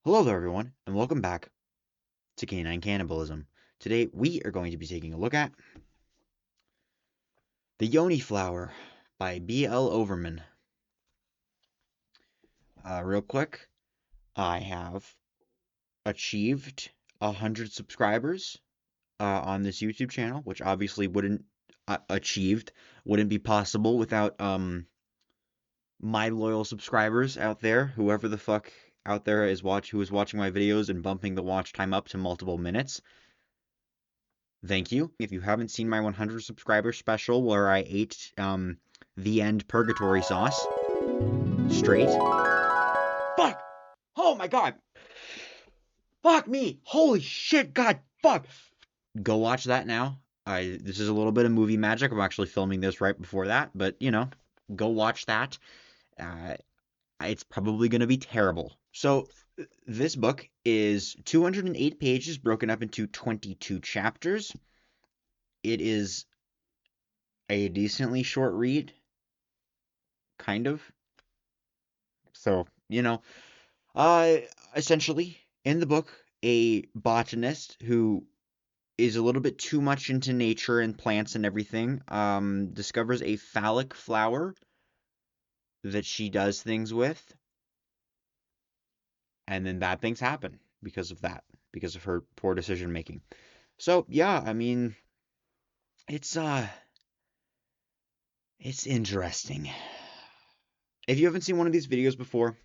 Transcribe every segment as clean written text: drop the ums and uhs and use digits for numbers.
Hello there, everyone, and welcome back to Canine Cannibalism. Today, we are going to be taking a look at The Yoni Flower by B.L. Overman. Real quick, I have achieved 100 subscribers on this YouTube channel, which obviously wouldn't be possible without my loyal subscribers out there, whoever the fuck out there who is watching my videos and bumping the watch time up to multiple minutes. Thank you. If you haven't seen my 100 subscriber special where I ate the end purgatory sauce straight. Fuck! Oh my god! Fuck me! Holy shit, god, fuck! Go watch that now. This is a little bit of movie magic. I'm actually filming this right before that, but go watch that. Uh, it's probably going to be terrible. So, this book is 208 pages broken up into 22 chapters. It is a decently short read, kind of. So, uh, essentially, in the book, a botanist who is a little bit too much into nature and plants and everything, discovers a phallic flower that she does things with, and then bad things happen because of that, because of her poor decision making. So, yeah, I mean, it's it's interesting. If you haven't seen one of these videos before,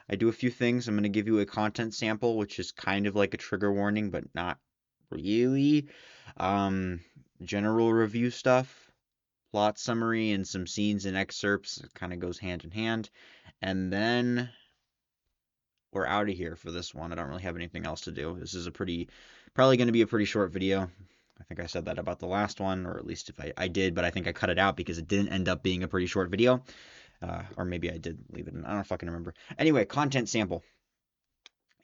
I do a few things. I'm going to give you a content sample, which is kind of like a trigger warning, but not really. Um, General review stuff, plot summary, and some scenes and excerpts. It kind of goes hand in hand. And then we're out of here for this one. I don't really have anything else to do. This is probably going to be a pretty short video. I think I said that about the last one, or at least if I did, but I think I cut it out because it didn't end up being a pretty short video. Or maybe I did leave it in. I don't fucking remember. Anyway, content sample.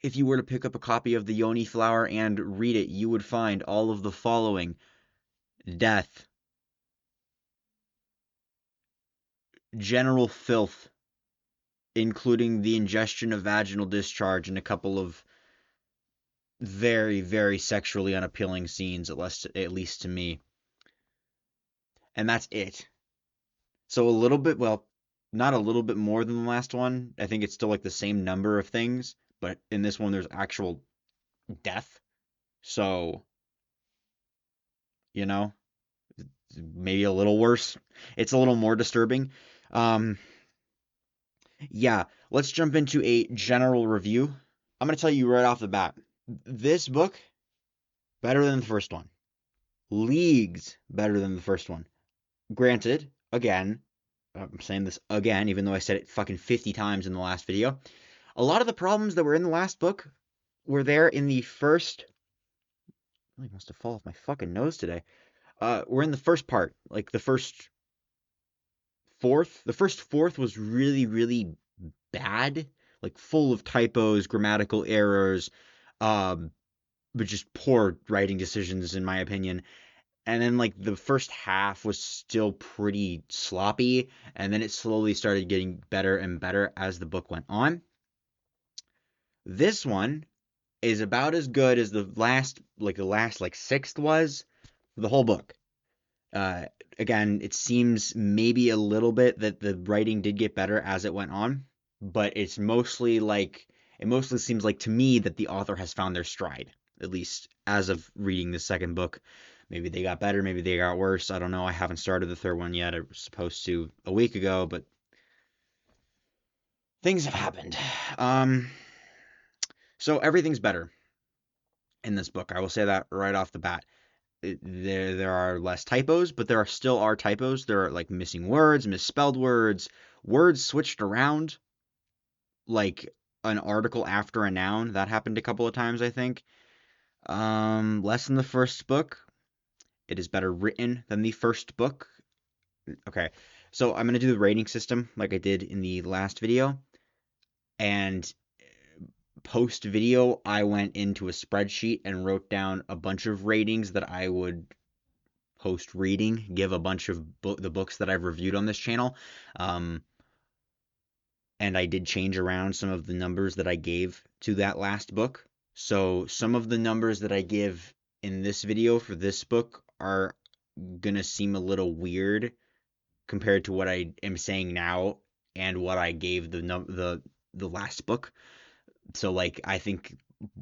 If you were to pick up a copy of the Yoni Flower and read it, you would find all of the following: death, general filth, including the ingestion of vaginal discharge and a couple of very, very sexually unappealing scenes, at least to me. And that's it. So a little bit, well, not a little bit more than the last one. I think it's still like the same number of things, but in this one there's actual death. So, you know, maybe a little worse. It's a little more disturbing. Um, yeah, let's jump into a general review. I'm going to tell you right off the bat, this book, better than the first one. Leagues better than the first one. Granted, again, I'm saying this again, even though I said it fucking 50 times in the last video. A lot of the problems that were in the last book were there in the first. I really must have fallen off my fucking nose today. Were in the first part, like the first fourth. The first fourth was really, really bad, like full of typos, grammatical errors, um, but just poor writing decisions, in my opinion. And then, like, the first half was still pretty sloppy, and then it slowly started getting better and better as the book went on. This one is about as good as the last sixth was for the whole book. Uh, Again, it seems maybe a little bit that the writing did get better as it went on, but it mostly seems like to me that the author has found their stride, at least as of reading the second book. Maybe they got better, maybe they got worse. I don't know. I haven't started the third one yet. I was supposed to a week ago, but things have happened. Um, so everything's better in this book. I will say that right off the bat. There are less typos, but there still are typos. There are like missing words, misspelled words, words switched around, like an article after a noun. That happened a couple of times, I think. Less than the first book. It is better written than the first book. Okay, so I'm gonna do the rating system like I did in the last video, and post video I went into a spreadsheet and wrote down a bunch of ratings that I would post reading, give a bunch of the books that I've reviewed on this channel. Um, and I did change around some of the numbers that I gave to that last book. So some of the numbers that I give in this video for this book are gonna seem a little weird compared to what I am saying now and what I gave the last book. So like I think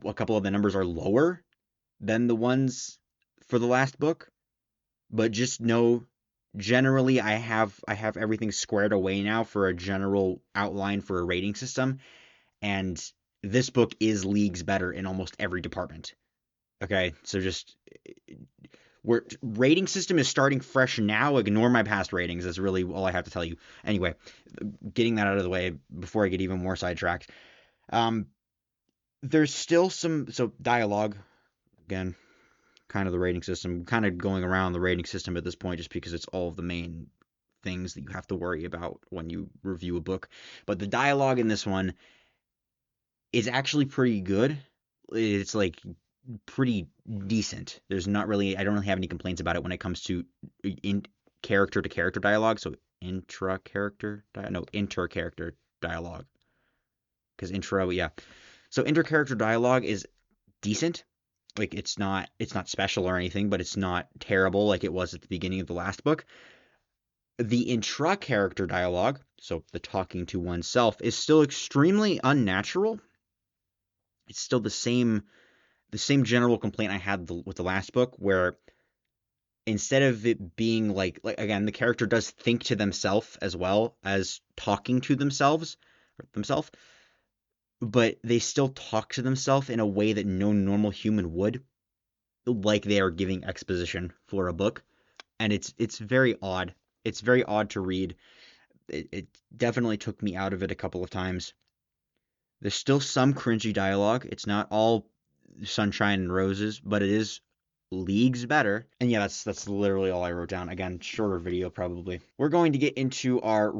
a couple of the numbers are lower than the ones for the last book, but just know generally I have everything squared away now for a general outline for a rating system, and this book is leagues better in almost every department. Okay, so just we're rating system is starting fresh now. Ignore my past ratings. That's really all I have to tell you. Anyway, getting that out of the way before I get even more sidetracked. Um, there's still some dialogue again, kind of the rating system, kind of going around the rating system at this point, just because it's all of the main things that you have to worry about when you review a book. But the dialogue in this one is actually pretty good. It's like pretty decent. There's not really, I don't really have any complaints about it when it comes to in character to character dialogue. So intra character, no, inter character dialogue. Because intro, yeah. So inter character dialogue is decent. Like it's not special or anything, but it's not terrible like it was at the beginning of the last book. The intra character dialogue, so the talking to oneself, is still extremely unnatural. It's still the same general complaint I had with the last book, where instead of it being like again, the character does think to themselves as well as talking to themselves, but they still talk to themselves in a way that no normal human would, like they are giving exposition for a book, and it's very odd. It's very odd to read. It definitely took me out of it a couple of times. There's still some cringy dialogue. It's not all sunshine and roses, but it is leagues better. And yeah, that's literally all I wrote down. Again, shorter video probably. We're going to get into our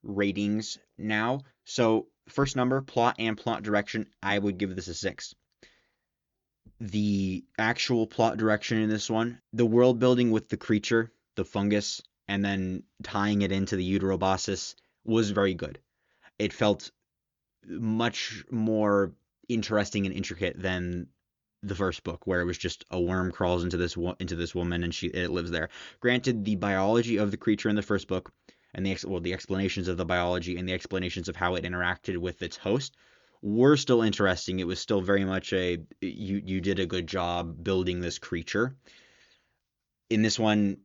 ratings now. So first number, plot and plot direction, I would give this a 6. The actual plot direction in this one, the world building with the creature, the fungus, and then tying it into the uteroboscis was very good. It felt much more interesting and intricate than the first book, where it was just a worm crawls into this woman and it lives there. Granted, the biology of the creature in the first book and the explanations of the biology and the explanations of how it interacted with its host were still interesting. It was still very much you did a good job building this creature. In this one,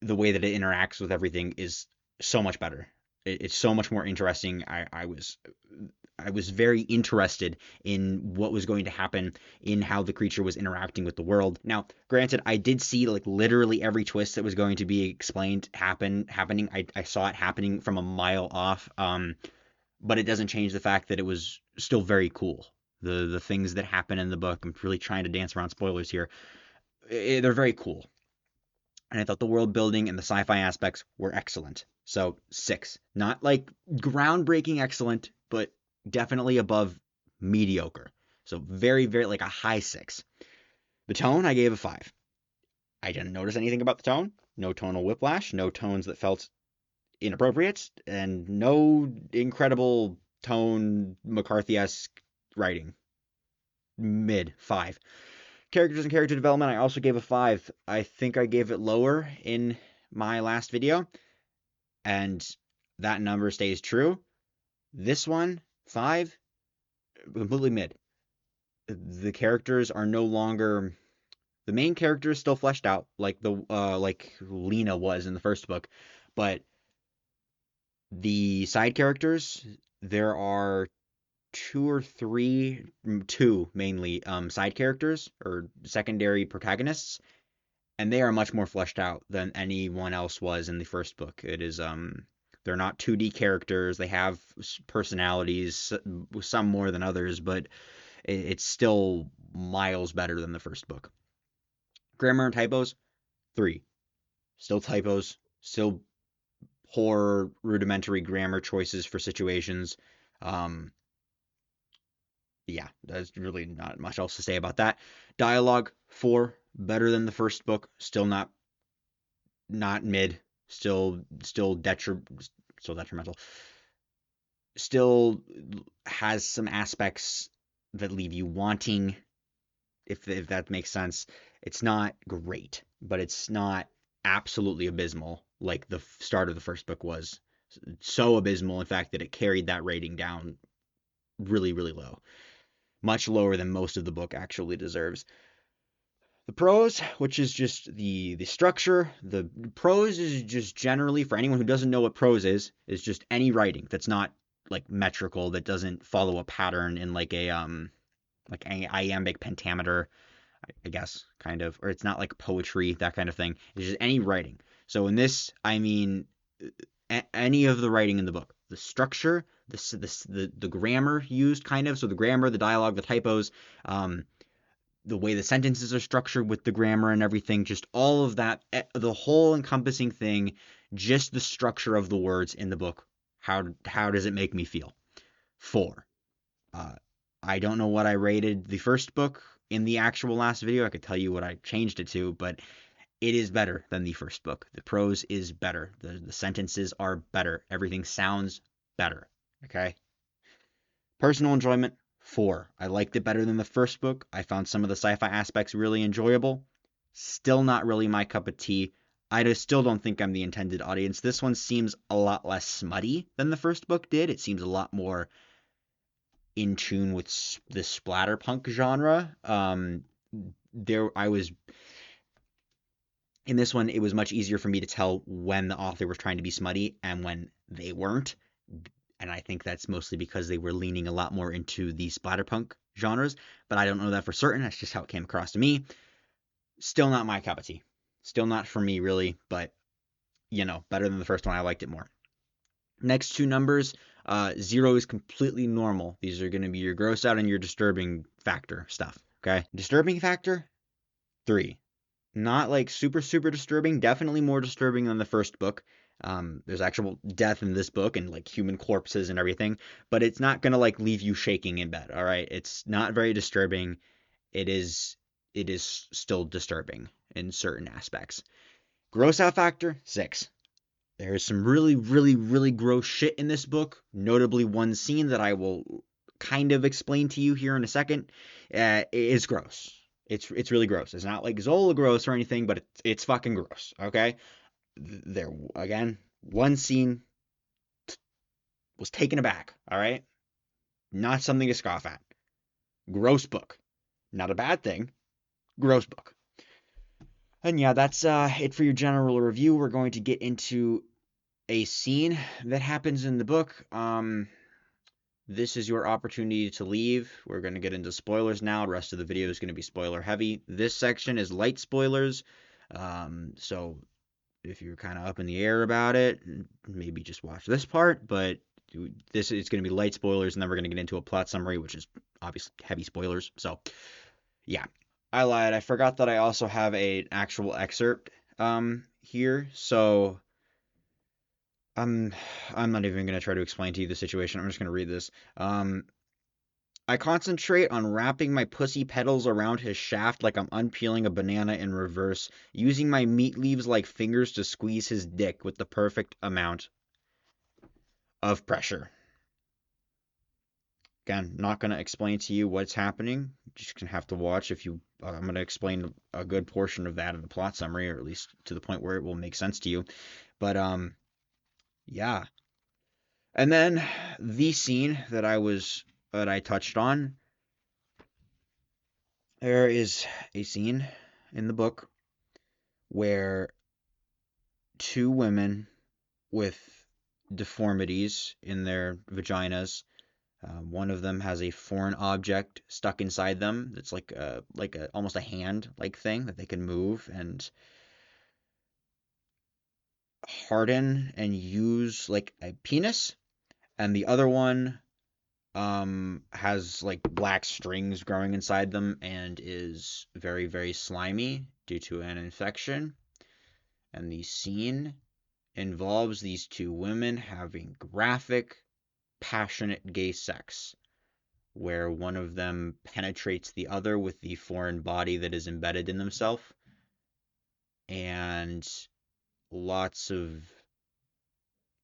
the way that it interacts with everything is so much better. It's so much more interesting. I was very interested in what was going to happen in how the creature was interacting with the world. Now, granted, I did see like literally every twist that was going to be explained happening. I saw it happening from a mile off. But it doesn't change the fact that it was still very cool. The things that happen in the book, I'm really trying to dance around spoilers here. They're very cool. And I thought the world building and the sci-fi aspects were excellent. So 6. Not like groundbreaking excellent, but definitely above mediocre. So very, very like a high 6. The tone, I gave a 5. I didn't notice anything about the tone. No tonal whiplash, no tones that felt inappropriate, and no incredible tone McCarthy-esque writing. Mid 5. Characters and character development, I also gave a 5. I think I gave it lower in my last video, and that number stays true. This one, 5, completely mid. The characters are no longer, the main character is still fleshed out like Lena was in the first book, but the side characters, there are two mainly side characters or secondary protagonists, and they are much more fleshed out than anyone else was in the first book. It is they're not 2D characters. They have personalities, some more than others, but it's still miles better than the first book. Grammar and typos, 3. Still typos, still poor rudimentary grammar choices for situations. Um, yeah, there's really not much else to say about that. Dialogue, 4, better than the first book. Still not mid. Still detrimental. still has some aspects that leave you wanting, if that makes sense. It's not great, but it's not absolutely abysmal like the start of the first book was. So abysmal, in fact, that it carried that rating down really, really low. Much lower than most of the book actually deserves. The prose, which is just the structure, the prose is just generally, for anyone who doesn't know what prose is just any writing that's not like metrical, that doesn't follow a pattern in like an iambic pentameter, I guess, kind of, or it's not like poetry, that kind of thing. It's just any writing. So in this, I mean any of the writing in the book, the structure, the grammar used, kind of. So the grammar, the dialogue, the typos, um, the way the sentences are structured with the grammar and everything, just all of that, the whole encompassing thing, just the structure of the words in the book. How does it make me feel? 4. Uh, I don't know what I rated the first book in the actual last video. I could tell you what I changed it to, but it is better than the first book. The prose is better. The sentences are better. Everything sounds better. Okay? Personal enjoyment, 4. I liked it better than the first book. I found some of the sci-fi aspects really enjoyable. Still not really my cup of tea. I just still don't think I'm the intended audience. This one seems a lot less smutty than the first book did. It seems a lot more in tune with the splatterpunk genre. There, I was in this one. It was much easier for me to tell when the author was trying to be smutty and when they weren't, and I think that's mostly because they were leaning a lot more into the splatterpunk genres. But I don't know that for certain. That's just how it came across to me. Still not my cup of tea. Still not for me, really. But better than the first one. I liked it more. Next two numbers, 0 is completely normal. These are going to be your gross out and your disturbing factor stuff. Okay, disturbing factor 3. Not like super super disturbing. Definitely more disturbing than the first book. There's actual death in this book and like human corpses and everything, but it's not gonna like leave you shaking in bed. All right, it's not very disturbing. It is it is still disturbing in certain aspects. Gross out factor 6. There's some really, really, really gross shit in this book. Notably, one scene that I will kind of explain to you here in a second. Is gross. It's really gross. It's not like Zola gross or anything, but it's fucking gross. Okay. There again, one scene was taken aback. All right, not something to scoff at. Gross book. Not a bad thing. Gross book. And yeah, that's it for your general review. We're going to get into a scene that happens in the book. This is your opportunity to leave. We're going to get into spoilers now. The rest of the video is going to be spoiler heavy. This section is light spoilers. So if you're kind of up in the air about it, maybe just watch this part. But this is going to be light spoilers, and then we're going to get into a plot summary, which is obviously heavy spoilers. So yeah, I lied. I forgot that I also have an actual excerpt here. So I'm I'm not even gonna try to explain to you the situation. I'm just gonna read this. I concentrate on wrapping my pussy petals around his shaft like I'm unpeeling a banana in reverse, using my meat leaves like fingers to squeeze his dick with the perfect amount of pressure. Again, not gonna explain to you what's happening. Just gonna have to watch. If you, I'm gonna explain a good portion of that in the plot summary, or at least to the point where it will make sense to you. But yeah. And then the scene that I touched on, there is a scene in the book where two women with deformities in their vaginas, one of them has a foreign object stuck inside them that's like a almost a hand like thing that they can move and harden and use like a penis, and the other one has like black strings growing inside them and is very, very slimy due to an infection. And the scene involves these two women having graphic, passionate gay sex, where one of them penetrates the other with the foreign body that is embedded in themselves, and lots of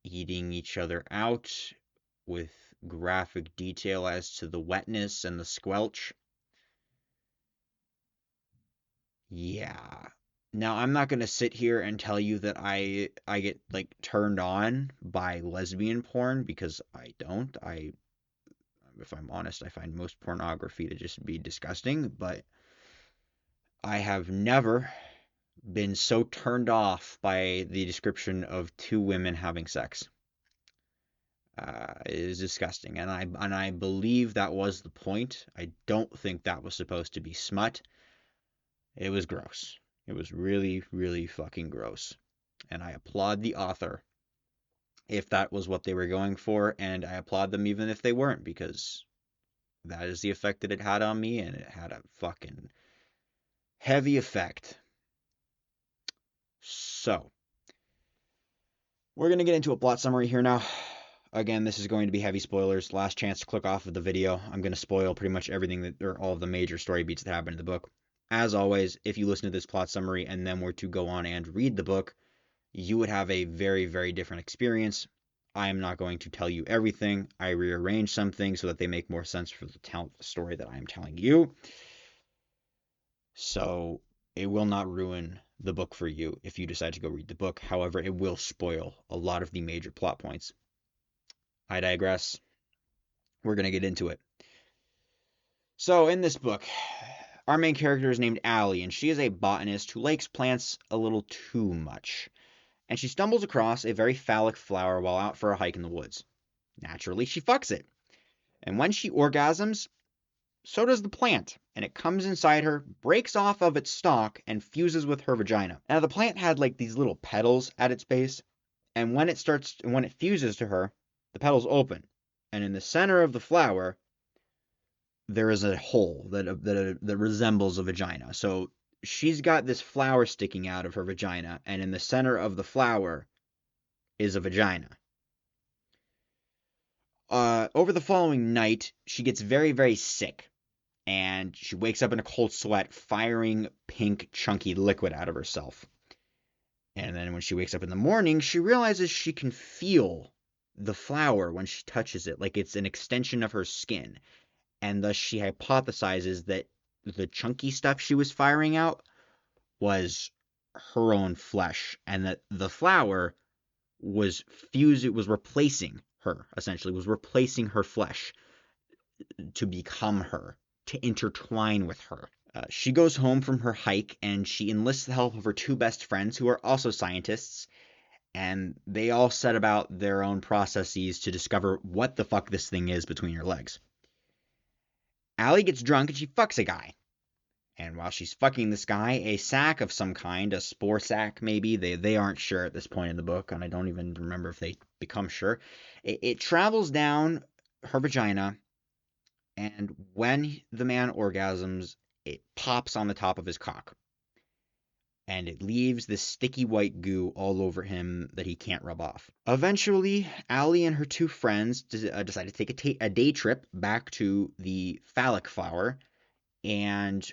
eating each other out with graphic detail as to the wetness and the squelch. Yeah. Now, I'm not going to sit here and tell you that I get like turned on by lesbian porn, because I don't. If I'm honest, I find most pornography to just be disgusting, but I have never been so turned off by the description of two women having sex. It is disgusting, and I believe that was the point. I don't think that was supposed to be smut. It was gross. It was really, really fucking gross. And I applaud the author if that was what they were going for, and I applaud them even if they weren't, because that is the effect that it had on me, and it had a fucking heavy effect. So, we're going to get into a plot summary here now. Again, this is going to be heavy spoilers. Last chance to click off of the video. I'm going to spoil pretty much everything that, or all of the major story beats that happen in the book. As always, if you listen to this plot summary and then were to go on and read the book, you would have a very, very different experience. I am not going to tell you everything. I rearrange some things so that they make more sense for the story that I am telling you. So it will not ruin the book for you if you decide to go read the book. However, it will spoil a lot of the major plot points. I digress. We're going to get into it. So in this book, our main character is named Allie, and she is a botanist who likes plants a little too much. And she stumbles across a very phallic flower while out for a hike in the woods. Naturally, she fucks it. And when she orgasms, so does the plant, and it comes inside her, breaks off of its stalk, and fuses with her vagina. Now, the plant had like these little petals at its base, and when it fuses to her, the petals open, and in the center of the flower, there is a hole that resembles a vagina. So she's got this flower sticking out of her vagina, and in the center of the flower is a vagina. Over the following night, she gets very, very sick, and she wakes up in a cold sweat, firing pink, chunky liquid out of herself. And then when she wakes up in the morning, she realizes she can feel the flower when she touches it, like it's an extension of her skin. And thus she hypothesizes that the chunky stuff she was firing out was her own flesh, and that the flower was replacing her, essentially, was replacing her flesh to become her, to intertwine with her. She goes home from her hike, and she enlists the help of her two best friends, who are also scientists, and they all set about their own processes to discover what the fuck this thing is between her legs. Allie gets drunk and she fucks a guy. And while she's fucking this guy, a sac of some kind, a spore sac maybe, they aren't sure at this point in the book, and I don't even remember if they become sure. It travels down her vagina, and when the man orgasms, it pops on the top of his cock. And it leaves this sticky white goo all over him that he can't rub off. Eventually, Allie and her two friends decide to take a day trip back to the phallic flower, and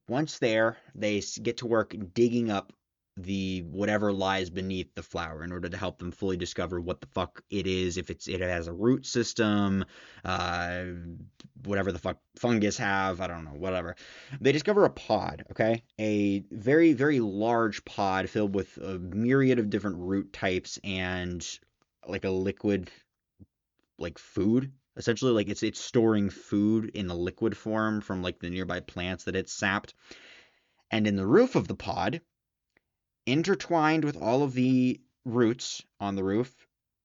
once there, they get to work digging up the whatever lies beneath the flower in order to help them fully discover what the fuck it is, if it has a root system, whatever the fuck fungus have, I don't know, whatever. They discover a pod, okay? A very, very large pod filled with a myriad of different root types and like a liquid, like food. Essentially, like it's storing food in a liquid form from like the nearby plants that it's sapped. And in the roof of the pod, intertwined with all of the roots on the roof,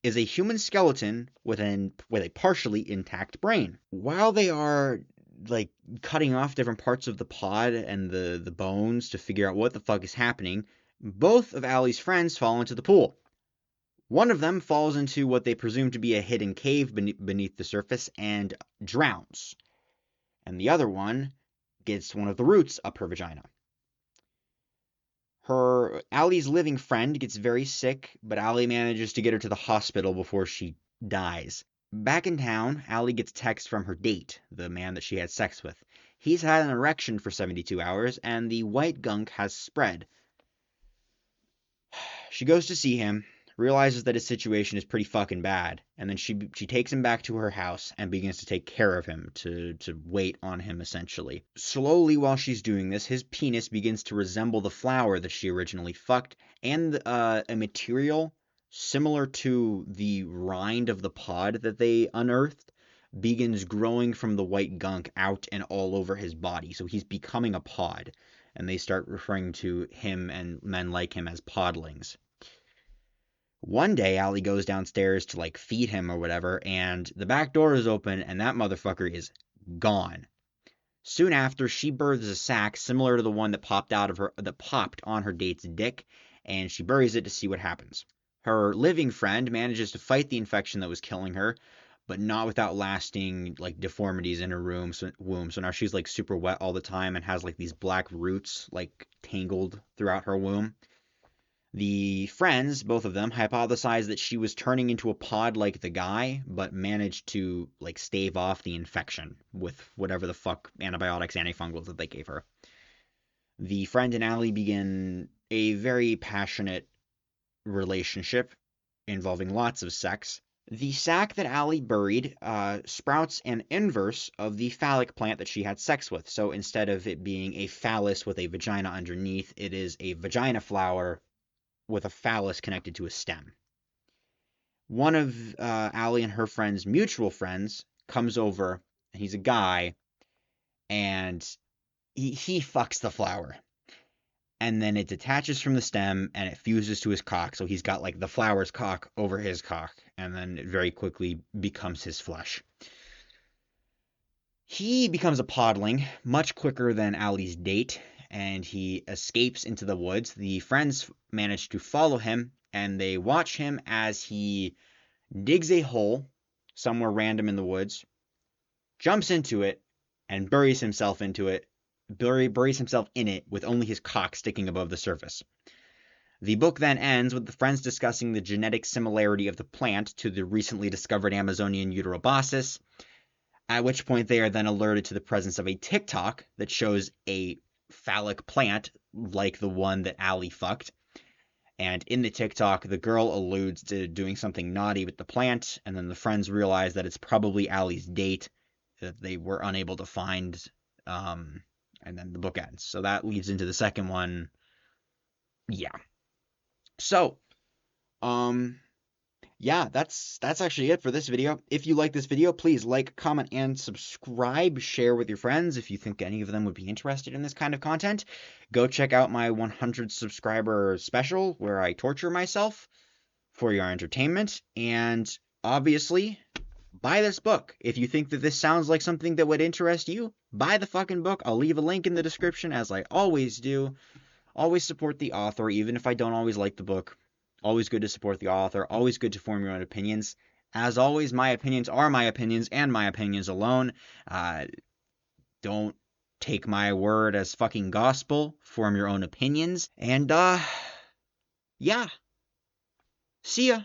is a human skeleton with a partially intact brain. While they are like cutting off different parts of the pod and the bones to figure out what the fuck is happening, both of Allie's friends fall into the pool. One of them falls into what they presume to be a hidden cave beneath the surface and drowns. And the other one gets one of the roots up her vagina. Allie's living friend gets very sick, but Allie manages to get her to the hospital before she dies. Back in town, Allie gets a text from her date, the man that she had sex with. He's had an erection for 72 hours, and the white gunk has spread. She goes to see him, realizes that his situation is pretty fucking bad, and then she takes him back to her house and begins to take care of him, to wait on him essentially. Slowly, while she's doing this, his penis begins to resemble the flower that she originally fucked, and a material similar to the rind of the pod that they unearthed begins growing from the white gunk out and all over his body. So he's becoming a pod, and they start referring to him and men like him as podlings. One day, Allie goes downstairs to like feed him or whatever, and the back door is open, and that motherfucker is gone. Soon after, she births a sac similar to the one that popped on her date's dick, and she buries it to see what happens. Her living friend manages to fight the infection that was killing her, but not without lasting like deformities in her womb. So now she's like super wet all the time and has like these black roots like tangled throughout her womb. The friends, both of them, hypothesized that she was turning into a pod like the guy, but managed to like stave off the infection with whatever the fuck antibiotics, antifungals that they gave her. The friend and Allie begin a very passionate relationship involving lots of sex. The sac that Allie buried sprouts an inverse of the phallic plant that she had sex with. So instead of it being a phallus with a vagina underneath, it is a vagina flower with a phallus connected to a stem. One of Allie and her friend's mutual friends comes over, and he's a guy, and he fucks the flower. And then it detaches from the stem, and it fuses to his cock, so he's got like the flower's cock over his cock, and then it very quickly becomes his flesh. He becomes a podling much quicker than Allie's date, and he escapes into the woods. The friends manage to follow him, and they watch him as he digs a hole somewhere random in the woods, jumps into it, and buries himself in it with only his cock sticking above the surface. The book then ends with the friends discussing the genetic similarity of the plant to the recently discovered Amazonian Uterobasis, at which point they are then alerted to the presence of a TikTok that shows a phallic plant like the one that Allie fucked. And in the TikTok, the girl alludes to doing something naughty with the plant, and then the friends realize that it's probably Allie's date that they were unable to find, and then the book ends. So that leads into the second one. Yeah. So, yeah, that's actually it for this video. If you like this video, please like, comment, and subscribe. Share with your friends if you think any of them would be interested in this kind of content. Go check out my 100 subscriber special where I torture myself for your entertainment. And obviously, buy this book. If you think that this sounds like something that would interest you, buy the fucking book. I'll leave a link in the description, as I always do. Always support the author, even if I don't always like the book. Always good to support the author. Always good to form your own opinions. As always, my opinions are my opinions and my opinions alone. Don't take my word as fucking gospel. Form your own opinions. And, yeah. See ya.